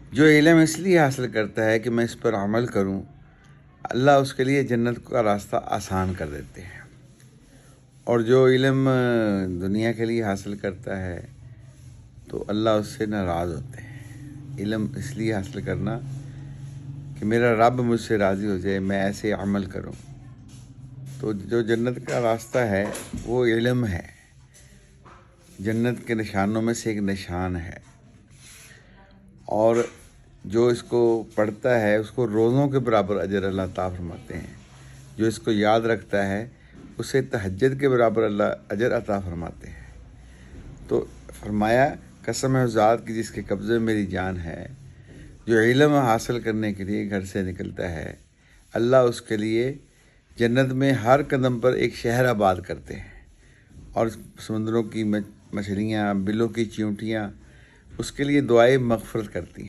जो इल्म इसलिए हासिल करता है कि मैं इस पर अमल करूं, अल्लाह उसके लिए जन्नत का रास्ता आसान कर देते हैं। और जो इल्म दुनिया के लिए हासिल करता है तो अल्लाह उससे नाराज़ होते हैं। इल्म इसलिए हासिल करना कि मेरा रब मुझसे राज़ी हो जाए, मैं ऐसे अमल करूं। तो जो जन्नत का रास्ता है वो इल्म है, जन्नत के निशानों में से एक निशान है। और जो इसको पढ़ता है उसको रोज़ों के बराबर अजर अल्लाह अता फरमाते हैं। जो इसको याद रखता है उसे तहज्जुद के बराबर अल्लाह अजर अता फरमाते हैं। तो फरमाया, कसम है उस ज़ात की जिसके कब्ज़े में मेरी जान है, जो इल्म हासिल करने के लिए घर से निकलता है, अल्लाह उसके लिए जन्नत में हर कदम पर एक शहर आबाद करते हैं। और समुद्रों की मछलियाँ, बिलों की चींटियाँ उसके लिए दुआए मग़फ़िरत करती हैं।